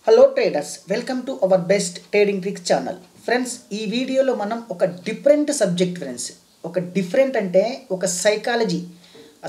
Hello traders, welcome to our best trading tricks channel. Friends, ఈ వీడియోలో మనం ఒక డిఫరెంట్ సబ్జెక్ట్ ఒక డిఫరెంట్ అంటే ఒక సైకాలజీ.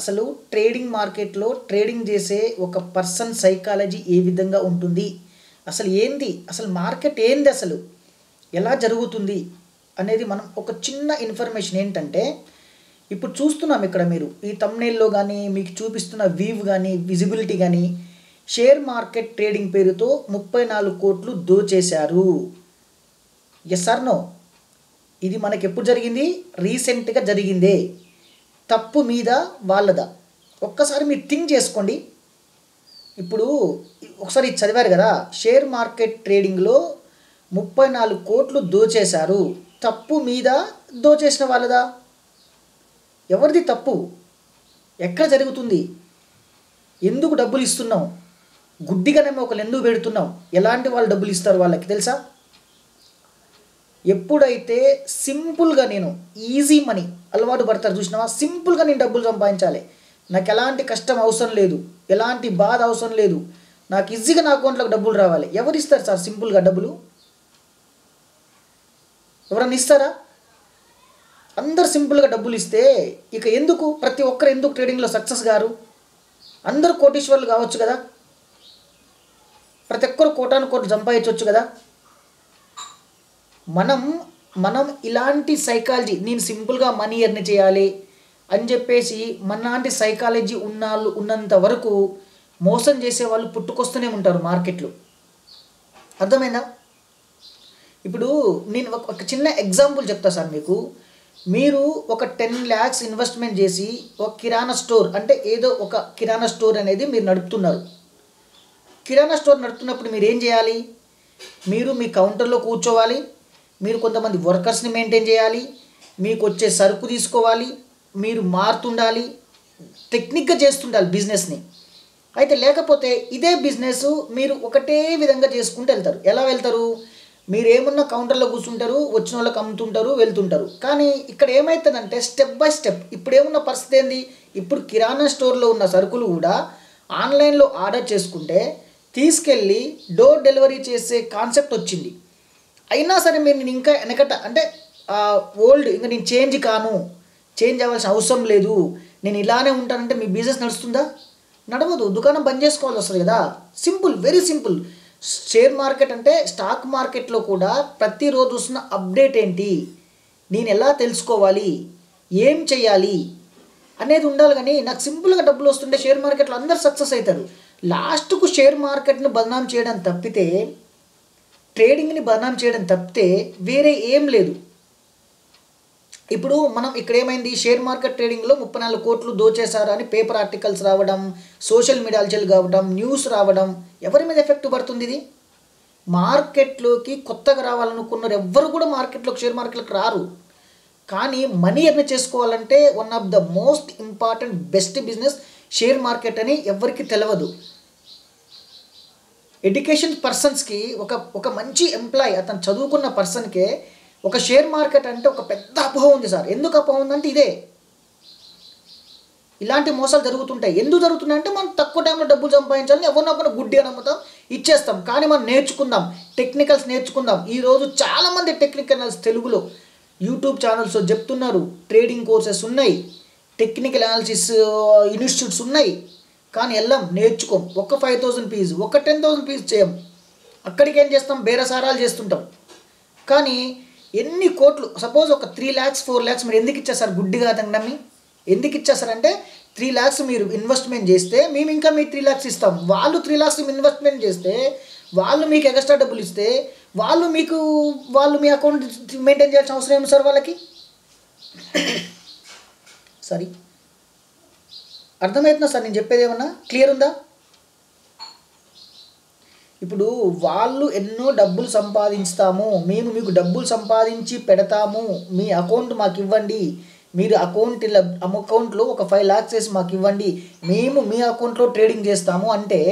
అసలు ట్రేడింగ్ మార్కెట్లో ట్రేడింగ్ చేసే ఒక పర్సన్ సైకాలజీ ఏ విధంగా ఉంటుంది, అసలు ఏంది, అసలు మార్కెట్ ఏంది, అసలు ఎలా జరుగుతుంది అనేది మనం ఒక చిన్న ఇన్ఫర్మేషన్ ఏంటంటే, ఇప్పుడు చూస్తున్నాం ఇక్కడ మీరు ఈ థంబ్నెయిల్లో కానీ మీకు చూపిస్తున్న వ్యూ కానీ విజిబిలిటీ కానీ షేర్ మార్కెట్ ట్రేడింగ్ పేరుతో 34 కోట్లు దోచేశారు. Yes are no? ఇది మనకి ఎప్పుడు జరిగింది? రీసెంట్గా జరిగిందే. తప్పు మీద వాళ్ళదా? ఒక్కసారి మీరు థింక్ చేసుకోండి. ఇప్పుడు ఒకసారి చదివారు కదా, షేర్ మార్కెట్ ట్రేడింగ్లో 34 కోట్లు దోచేశారు. తప్పు మీద దోచేసిన వాళ్ళదా? ఎవరిది తప్పు? ఎక్కడ జరుగుతుంది? ఎందుకు డబ్బులు ఇస్తున్నాం? గుడ్డిగానే ఒకళ్ళు ఎందుకు పెడుతున్నాం? ఎలాంటి వాళ్ళు డబ్బులు ఇస్తారు వాళ్ళకి తెలుసా? ఎప్పుడైతే సింపుల్గా నేను ఈజీ మనీ అలవాటు పడతారు చూసినావా, సింపుల్గా నేను డబ్బులు సంపాదించాలి, నాకు ఎలాంటి కష్టం అవసరం లేదు, ఎలాంటి బాధ అవసరం లేదు, నాకు ఈజీగా నా అకౌంట్లోకి డబ్బులు రావాలి. ఎవరు ఇస్తారు సార్ సింపుల్గా డబ్బులు? ఎవరన్నా ఇస్తారా? అందరు సింపుల్గా డబ్బులు ఇస్తే ఇక ఎందుకు ప్రతి ఒక్కరు ఎందుకు ట్రేడింగ్లో సక్సెస్ గారు? అందరూ కోటీశ్వర్లు కావచ్చు కదా, ప్రతి ఒక్కరు కోటాను కోట్లు సంపాదించవచ్చు కదా. మనం ఇలాంటి సైకాలజీ, నేను సింపుల్గా మనీ ఎర్న్ చేయాలి అని చెప్పేసి మనలాంటి సైకాలజీ ఉన్నంత వరకు మోసం చేసే వాళ్ళు పుట్టుకొస్తూనే ఉంటారు మార్కెట్లో. అర్థమైందా? ఇప్పుడు నేను ఒక చిన్న ఎగ్జాంపుల్ చెప్తా సార్ మీకు. మీరు ఒక 10 lakhs ఇన్వెస్ట్మెంట్ చేసి ఒక కిరాణా స్టోర్, అంటే ఏదో ఒక కిరాణా స్టోర్ అనేది మీరు నడుపుతున్నారు. కిరాణా స్టోర్ నడుపుతున్నప్పుడు మీరు ఏం చేయాలి? మీరు మీ కౌంటర్లో కూర్చోవాలి, మీరు కొంతమంది వర్కర్స్ని మెయింటైన్ చేయాలి, మీకు వచ్చే సరుకు తీసుకోవాలి, మీరు మారుతుండాలి, టెక్నిక్గా చేస్తుండాలి బిజినెస్ని. అయితే లేకపోతే ఇదే బిజినెస్ మీరు ఒకటే విధంగా చేసుకుంటూ వెళ్తారు. ఎలా వెళ్తారు? మీరు ఏమన్నా కౌంటర్లో కూర్చుంటారు, వచ్చిన వాళ్ళకి అమ్ముతుంటారు, వెళ్తుంటారు. కానీ ఇక్కడ ఏమవుతుందంటే స్టెప్ బై స్టెప్ ఇప్పుడు ఏమున్న పరిస్థితి ఏంది? ఇప్పుడు కిరాణా స్టోర్లో ఉన్న సరుకులు కూడా ఆన్లైన్లో ఆర్డర్ చేసుకుంటే తీసుకెళ్ళి డోర్ డెలివరీ చేసే కాన్సెప్ట్ వచ్చింది. అయినా సరే మీరు ఇంకా వెనకట అంటే ఓల్డ్, ఇంకా నేను చేంజ్ అవ్వాల్సిన అవసరం లేదు, నేను ఇలానే ఉంటానంటే మీ బిజినెస్ నడుస్తుందా? నడవదు. దుకాణం బంద్ చేసుకోవాల్సి వస్తుంది కదా. Simple, very simple. Share market అంటే స్టాక్ మార్కెట్లో కూడా ప్రతిరోజు వస్తున్న అప్డేట్ ఏంటి, నేను ఎలా తెలుసుకోవాలి, ఏం చేయాలి అనేది ఉండాలి. కానీ నాకు సింపుల్గా డబ్బులు వస్తుంటే షేర్ మార్కెట్లో అందరు సక్సెస్ అవుతారు. లాస్ట్కు షేర్ మార్కెట్ను బదనాం చేయడం తప్పితే, ట్రేడింగ్ని బదనాం చేయడం తప్పితే వేరే ఏం లేదు. ఇప్పుడు మనం ఇక్కడ ఏమైంది, షేర్ మార్కెట్ ట్రేడింగ్లో 34 కోట్లు దోచేశారు అని పేపర్ ఆర్టికల్స్ రావడం, సోషల్ మీడియాలు కావడం, న్యూస్ రావడం, ఎవరి మీద ఎఫెక్ట్ పడుతుంది? ఇది మార్కెట్లోకి కొత్తగా రావాలనుకున్నారు ఎవ్వరు కూడా షేర్ మార్కెట్లోకి రారు. కానీ మనీ ఎర్న్ చేసుకోవాలంటే one of the most important best business share market అని ఎవరికి తెలియదు. ఎడ్యుకేషన్ పర్సన్స్కి ఒక మంచి ఎంప్లాయీ, అతను చదువుకున్న పర్సన్కే ఒక షేర్ మార్కెట్ అంటే ఒక పెద్ద అపోహ ఉంది సార్. ఎందుకు అపోహ ఉందంటే ఇదే, ఇలాంటి మోసాలు జరుగుతుంటాయి. ఎందుకు జరుగుతున్నాయంటే మనం తక్కువ టైంలో డబ్బులు సంపాదించాలని ఎవరినొకరు గుడ్డిగా నమ్ముతాం, ఇచ్చేస్తాం. కానీ మనం నేర్చుకుందాం, టెక్నికల్స్ నేర్చుకుందాం. ఈరోజు చాలామంది టెక్నికల్స్ తెలుగులో యూట్యూబ్ ఛానల్స్ చెప్తున్నారు, ట్రేడింగ్ కోర్సెస్ ఉన్నాయి, టెక్నికల్ అనాలిసిస్ ఇన్స్టిట్యూట్స్ ఉన్నాయి. కానీ వెళ్ళాం, నేర్చుకోం. ఒక 5,000 ఫీజు, ఒక 10,000 ఫీజు చేయం. అక్కడికి ఏం చేస్తాం? బేరసారాలు చేస్తుంటాం. కానీ ఎన్ని కోట్లు, సపోజ్ ఒక 3 lakhs 4 lakhs మీరు ఎందుకు ఇచ్చేస్తారు? గుడ్డిగా అతను నమ్మి ఎందుకు ఇచ్చేస్తారంటే 3 lakhs మీరు ఇన్వెస్ట్మెంట్ చేస్తే మేము ఇంకా మీ 3 lakhs ఇస్తాం. వాళ్ళు 3 lakhs ఇన్వెస్ట్మెంట్ చేస్తే వాళ్ళు మీకు ఎక్స్ట్రా డబ్బులు ఇస్తే వాళ్ళు మీ అకౌంట్ మెయింటైన్ చేయాల్సిన అవసరం ఏమి సార్ వాళ్ళకి? సారీ, అర్థమవుతుందా సార్ నేను చెప్పేది? ఏమన్నా క్లియర్ ఉందా? ఇప్పుడు వాళ్ళు ఎన్నో డబ్బులు సంపాదిస్తాము, మేము మీకు డబ్బులు సంపాదించి పెడతాము, మీ అకౌంట్ మాకు ఇవ్వండి, మీరు అకౌంట్లో ఒక 5 lakhs వేసి మాకు ఇవ్వండి, మేము మీ అకౌంట్లో ట్రేడింగ్ చేస్తాము అంటే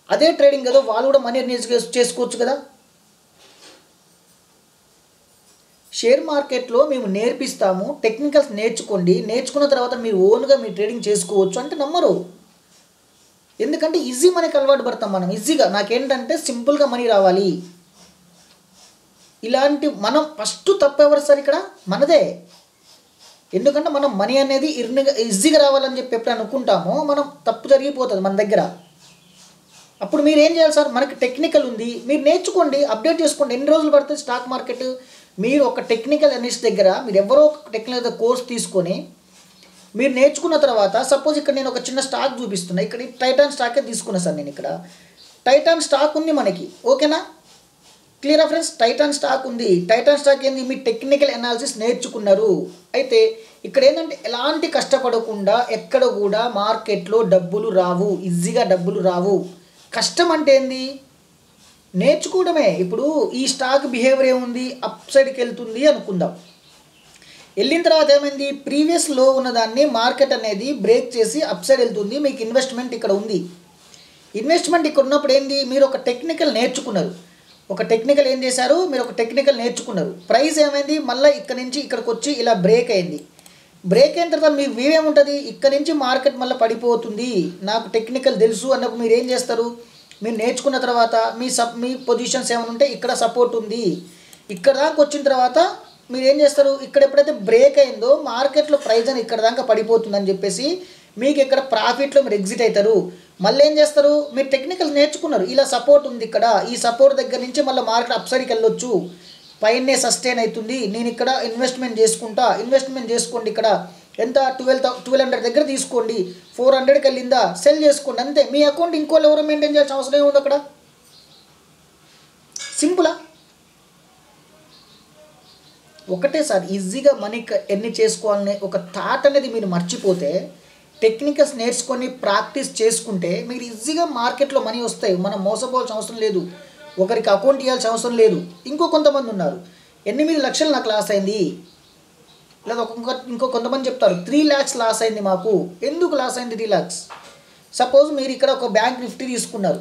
అదే ట్రేడింగ్ కదా, వాళ్ళు కూడా మనీ చేసుకోవచ్చు కదా. షేర్ మార్కెట్లో మేము నేర్పిస్తాము, టెక్నికల్స్ నేర్చుకోండి, నేర్చుకున్న తర్వాత మీరు ఓన్గా మీ ట్రేడింగ్ చేసుకోవచ్చు అంటే నమ్మరు. ఎందుకంటే ఈజీ మనకి అలవాటు పడతాం మనం ఈజీగా. నాకేంటంటే సింపుల్గా మనీ రావాలి. ఇలాంటి మనం ఫస్ట్ తప్పు ఎవరు సార్ ఇక్కడ? మనదే. ఎందుకంటే మనం మనీ అనేది ఈజీగా రావాలని చెప్పి ఎప్పుడు అనుకుంటామో మనం తప్పు జరిగిపోతుంది మన దగ్గర. అప్పుడు మీరు ఏం చేయాలి సార్? మనకి టెక్నికల్ ఉంది, మీరు నేర్చుకోండి, అప్డేట్ చేసుకోండి. ఎన్ని రోజులు పడుతుంది స్టాక్ మార్కెట్? మీరు ఒక టెక్నికల్ అనలిస్ట్ దగ్గర మీరు ఎవరో ఒక టెక్నికల్ కోర్స్ తీసుకొని మీరు నేర్చుకున్న తర్వాత, సపోజ్ ఇక్కడ నేను ఒక చిన్న స్టాక్ చూపిస్తున్నా. ఇక్కడ టైటాన్ స్టాకే తీసుకున్నా సార్ నేను. ఇక్కడ టైటాన్ స్టాక్ ఉంది మనకి, ఓకేనా? Clear friends? టైటాన్ స్టాక్ ఉంది. టైటాన్ స్టాక్ ఏంది? మీ టెక్నికల్ అనాలిసిస్ నేర్చుకున్నారు. అయితే ఇక్కడ ఏంటంటే ఎలాంటి కష్టపడకుండా ఎక్కడ కూడా మార్కెట్లో డబ్బులు రావు, ఈజీగా డబ్బులు రావు. కష్టం అంటే ఏంది? నేర్చుకోవడమే. ఇప్పుడు ఈ స్టాక్ బిహేవియర్ ఏముంది? అప్ సైడ్కి వెళ్తుంది అనుకుందాం. వెళ్ళిన తర్వాత ఏమైంది? ప్రీవియస్ లో ఉన్నదాన్ని మార్కెట్ అనేది బ్రేక్ చేసి అప్ సైడ్ వెళ్తుంది. మీకు ఇన్వెస్ట్మెంట్ ఇక్కడ ఉంది. ఇన్వెస్ట్మెంట్ ఇక్కడ ఉన్నప్పుడు ఏంది? మీరు ఒక టెక్నికల్ నేర్చుకున్నారు. ఒక టెక్నికల్ ఏం చేశారు? మీరు ఒక టెక్నికల్ నేర్చుకున్నారు. ప్రైస్ ఏమైంది? మళ్ళీ ఇక్కడ నుంచి ఇక్కడికి వచ్చి ఇలా బ్రేక్ అయింది. బ్రేక్ అయిన తర్వాత మీ వ్యూ ఏముంటుంది? ఇక్కడ నుంచి మార్కెట్ మళ్ళీ పడిపోతుంది, నాకు టెక్నికల్ తెలుసు అన్నప్పుడు మీరు ఏం చేస్తారు? మీరు నేర్చుకున్న తర్వాత మీ పొజిషన్స్ ఏమైనా ఉంటే ఇక్కడ సపోర్ట్ ఉంది, ఇక్కడ దాకా వచ్చిన తర్వాత మీరు ఏం చేస్తారు? ఇక్కడ ఎప్పుడైతే బ్రేక్ అయిందో మార్కెట్లో ప్రైస్ అని ఇక్కడ దాకా పడిపోతుందని చెప్పేసి మీకు ఇక్కడ ప్రాఫిట్లో మీరు ఎగ్జిట్ అవుతారు. మళ్ళీ ఏం చేస్తారు? మీరు టెక్నికల్ నేర్చుకున్నారు, ఇలా సపోర్ట్ ఉంది, ఇక్కడ ఈ సపోర్ట్ దగ్గర నుంచి మళ్ళీ మార్కెట్ అప్ సైడ్కి వెళ్ళొచ్చు, పైనే సస్టైన్ అవుతుంది, నేను ఇక్కడ ఇన్వెస్ట్మెంట్ చేసుకుంటా. ఇన్వెస్ట్మెంట్ చేసుకోండి. ఇక్కడ ఎంత? 1200 దగ్గర తీసుకోండి. 400కి వెళ్ళిందా? సెల్ చేసుకోండి, అంతే. మీ అకౌంట్ ఇంకోళ్ళు ఎవరో మెయింటైన్ చేయాల్సిన అవసరం ఏముంది అక్కడ? సింపులా? ఒకటే సార్, ఈజీగా మనీ ఎన్ని చేసుకోవాలనే ఒక థాట్ అనేది మీరు మర్చిపోతే, టెక్నికల్స్ నేర్చుకొని ప్రాక్టీస్ చేసుకుంటే మీరు ఈజీగా మార్కెట్లో మనీ వస్తాయి. మనం మోసపోవాల్సిన అవసరం లేదు, ఒకరికి అకౌంట్ ఇవ్వాల్సిన అవసరం లేదు. ఇంకో కొంతమంది ఉన్నారు, 8 లక్షలు నాకు లాస్ అయింది, లేదా ఇంకో కొంతమంది చెప్తారు 3 lakhs లాస్ అయింది మాకు. ఎందుకు లాస్ అయింది 3 lakhs? సపోజ్ మీరు ఇక్కడ ఒక బ్యాంక్ నిఫ్టీ తీసుకున్నారు.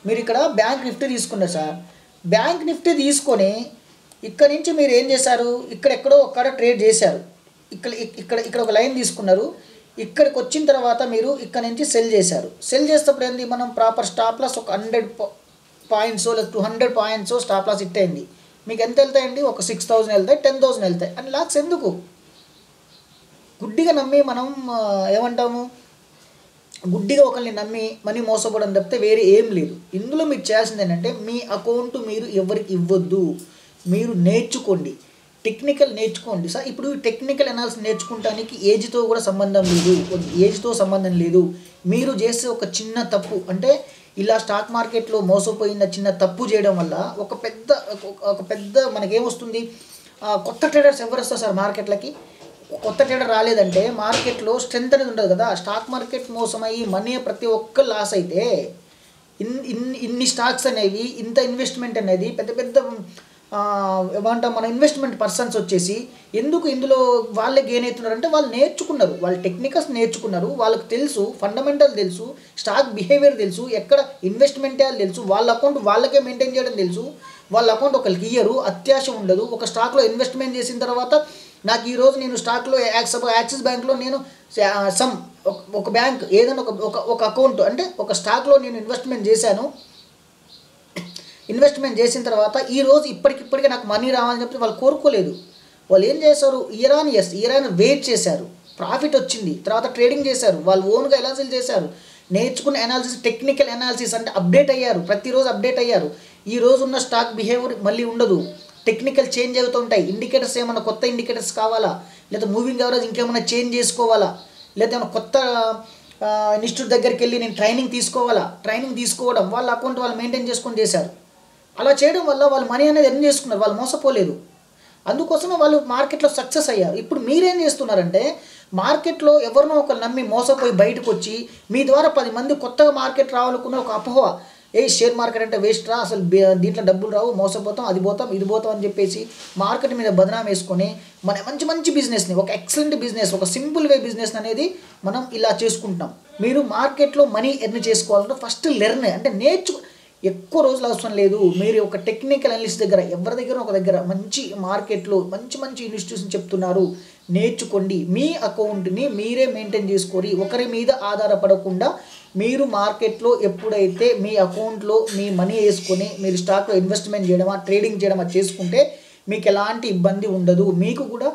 మీరు ఇక్కడ బ్యాంక్ నిఫ్టీ తీసుకున్నారు సార్. బ్యాంక్ నిఫ్టీ తీసుకొని ఇక్కడ నుంచి మీరు ఏం చేశారు? ఇక్కడెక్కడో ఒక్కడ ట్రేడ్ చేశారు. ఇక్కడ ఒక లైన్ తీసుకున్నారు. ఇక్కడికి వచ్చిన తర్వాత మీరు ఇక్కడ నుంచి సెల్ చేశారు. సెల్ చేసేటప్పుడు ఏంది? మనం ప్రాపర్ స్టాప్ లాస్ ఒక 100 పాయింట్స్ లేదా 200 పాయింట్స్ స్టాప్ లాస్ హిట్ అయింది. మీకు ఎంత వెళ్తాయండి? ఒక 6000 వెళ్తాయి, 10,000 వెళ్తాయి. అండ్ లాక్స్ ఎందుకు? గుడ్డిగా నమ్మి మనం ఏమంటాము? గుడ్డిగా ఒకరిని నమ్మి మనీ మోసపోవడం తప్పితే వేరే ఏం లేదు. ఇందులో మీరు చేయాల్సింది ఏంటంటే, మీ అకౌంట్ మీరు ఎవరికి ఇవ్వద్దు, మీరు నేర్చుకోండి, టెక్నికల్ నేర్చుకోండి సార్. ఇప్పుడు టెక్నికల్ అనాలిసిస్ నేర్చుకోవడానికి ఏజ్తో కూడా సంబంధం లేదు, ఏజ్తో సంబంధం లేదు. మీరు చేసే ఒక చిన్న తప్పు, అంటే ఇలా స్టాక్ మార్కెట్లో మోసపోయిన చిన్న తప్పు చేయడం వల్ల ఒక పెద్ద మనకేమొస్తుంది? కొత్త ట్రేడర్స్ ఎవరు వస్తారు సార్ మార్కెట్లకి? కొత్త ట్రేడర్ రాలేదంటే మార్కెట్లో స్ట్రెంత్ అనేది ఉండదు కదా. స్టాక్ మార్కెట్ మోసమయ్యి మనీ ప్రతి ఒక్క లాస్ అయితే ఇన్ని స్టాక్స్ అనేవి, ఇంత ఇన్వెస్ట్మెంట్ అనేది పెద్ద ఏమంటాం మన ఇన్వెస్ట్మెంట్ పర్సన్స్ వచ్చేసి ఎందుకు ఇందులో వాళ్ళే గెయిన్ అవుతున్నారంటే వాళ్ళు నేర్చుకున్నారు, వాళ్ళు టెక్నికల్స్ నేర్చుకున్నారు, వాళ్ళకి తెలుసు, ఫండమెంటల్ తెలుసు, స్టాక్ బిహేవియర్ తెలుసు, ఎక్కడ ఇన్వెస్ట్మెంట్ చేయాలి తెలుసు, వాళ్ళ అకౌంట్ వాళ్ళకే మెయింటైన్ చేయడం తెలుసు, వాళ్ళ అకౌంట్ ఒకరికి ఇయ్యరు, అత్యాశ ఉండదు. ఒక స్టాక్లో ఇన్వెస్ట్మెంట్ చేసిన తర్వాత నాకు ఈరోజు నేను స్టాక్లో యాక్సిస్ బ్యాంక్లో నేను ఒక బ్యాంక్ ఏదైనా ఒక అకౌంట్ అంటే ఒక స్టాక్లో నేను ఇన్వెస్ట్మెంట్ చేశాను. ఇన్వెస్ట్మెంట్ చేసిన తర్వాత ఈరోజు ఇప్పటికిప్పటికే నాకు మనీ రావాలని చెప్పి వాళ్ళు కోరుకోలేదు. వాళ్ళు ఏం చేశారు? ఇయర్ ఆన్ వెయిట్ చేశారు, ప్రాఫిట్ వచ్చింది, తర్వాత ట్రేడింగ్ చేశారు, వాళ్ళు ఓన్గా అనాలిసిస్ చేశారు, నేర్చుకున్న అనాలిసిస్, టెక్నికల్ అనాలిసిస్ అంటే అప్డేట్ అయ్యారు, ప్రతిరోజు అప్డేట్ అయ్యారు. ఈ రోజు ఉన్న స్టాక్ బిహేవియర్ మళ్ళీ ఉండదు, టెక్నికల్ చేంజ్ అవుతూ ఉంటాయి. ఇండికేటర్స్ ఏమైనా కొత్త ఇండికేటర్స్ కావాలా, లేదా మూవింగ్ యావరేజ్ ఇంకేమైనా చేంజ్ చేసుకోవాలా, లేదా ఏమైనా కొత్త ఇన్స్టిట్యూట్ దగ్గరికి వెళ్ళి నేను ట్రైనింగ్ తీసుకోవాలా, ట్రైనింగ్ తీసుకోవడం వాళ్ళ అకౌంట్ వాళ్ళు మెయింటైన్ చేసుకొని చేశారు. అలా చేయడం వల్ల వాళ్ళు మనీ అనేది ఎర్న్ చేసుకున్నారు, వాళ్ళు మోసపోలేదు. అందుకోసమే వాళ్ళు మార్కెట్లో సక్సెస్ అయ్యారు. ఇప్పుడు మీరేం చేస్తున్నారంటే మార్కెట్లో ఎవరినో ఒకరు నమ్మి మోసపోయి బయటకు వచ్చి మీ ద్వారా 10 మంది కొత్తగా మార్కెట్ రావాలనుకున్న ఒక అపోహ, షేర్ మార్కెట్ అంటే వేస్ట్ రా, అసలు దీంట్లో డబ్బులు రావు, మోసపోతాం, అది పోతాం ఇది పోతాం అని చెప్పేసి మార్కెట్ మీద బదనాం వేసుకొని మన మంచి బిజినెస్ని, ఒక ఎక్సలెంట్ బిజినెస్, ఒక సింపుల్ వే బిజినెస్ అనేది మనం ఇలా చేసుకుంటాం. మీరు మార్కెట్లో మనీ ఎర్న్ చేసుకోవాలంటే ఫస్ట్ లెర్న్ అంటే ఎక్కువ రోజులు అవసరం లేదు. మీరు ఒక టెక్నికల్ అనలిస్ట్ దగ్గర ఎవరి దగ్గర ఒక దగ్గర మంచి మార్కెట్లో మంచి ఇన్స్టిట్యూషన్ చెప్తున్నారు, నేర్చుకోండి. మీ అకౌంట్ని మీరే మెయింటైన్ చేసుకోరి. ఒకరి మీద ఆధారపడకుండా మీరు మార్కెట్లో ఎప్పుడైతే మీ అకౌంట్లో మీ మనీ వేసుకొని మీరు స్టాక్లో ఇన్వెస్ట్మెంట్ చేయడమా ట్రేడింగ్ చేయడమా చేసుకుంటే మీకు ఎలాంటి ఇబ్బంది ఉండదు. మీకు కూడా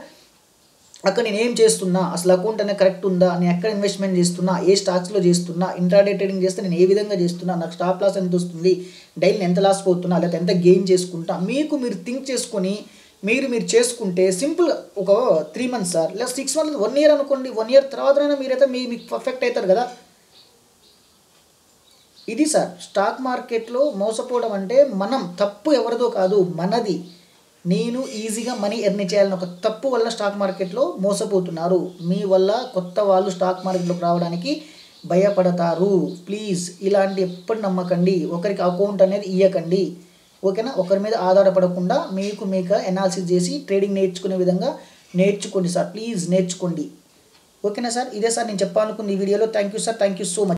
అక్కడ నేను ఏం చేస్తున్నా, అసలు అకౌంట్ అనేది కరెక్ట్ ఉందా, నేను ఎక్కడ ఇన్వెస్ట్మెంట్ చేస్తున్నా, ఏ స్టాక్స్లో చేస్తున్నా, ఇంట్రాడే ట్రేడింగ్ చేస్తే నేను ఏ విధంగా చేస్తున్నా, నాకు స్టాప్ లాస్ ఎంత వస్తుంది, డైలీ ఎంత లాస్ పోతున్నా, లేకపోతే ఎంత గెయిన్ చేసుకుంటా, మీకు మీరు థింక్ చేసుకొని మీరు చేసుకుంటే సింపుల్గా ఒక 3 months సార్, లేదా 6 months, 1 year అనుకోండి. 1 year తర్వాతైనా మీరైతే మీకు పర్ఫెక్ట్ అవుతారు కదా. ఇది సార్ స్టాక్ మార్కెట్లో మోసపోవడం అంటే మనం తప్పు ఎవరిదో కాదు, మనది. నేను ఈజీగా మనీ ఎర్న్ చేయాలని ఒక తప్పు వల్ల స్టాక్ మార్కెట్లో మోసపోతున్నారు. మీ వల్ల కొత్త వాళ్ళు స్టాక్ మార్కెట్లోకి రావడానికి భయపడతారు. ప్లీజ్ ఇలాంటి ఎప్పుడు నమ్మకండి. ఒకరికి అకౌంట్ అనేది ఇవ్వకండి, ఓకేనా. ఒకరి మీద ఆధారపడకుండా మీకు ఎనాలిసిస్ చేసి ట్రేడింగ్ నేర్చుకునే విధంగా నేర్చుకోండి సార్. ప్లీజ్ నేర్చుకోండి, ఓకేనా సార్. ఇదే సార్ నేను చెప్పాలనుకున్న ఈ వీడియోలో. Thank you sir, thank you so much.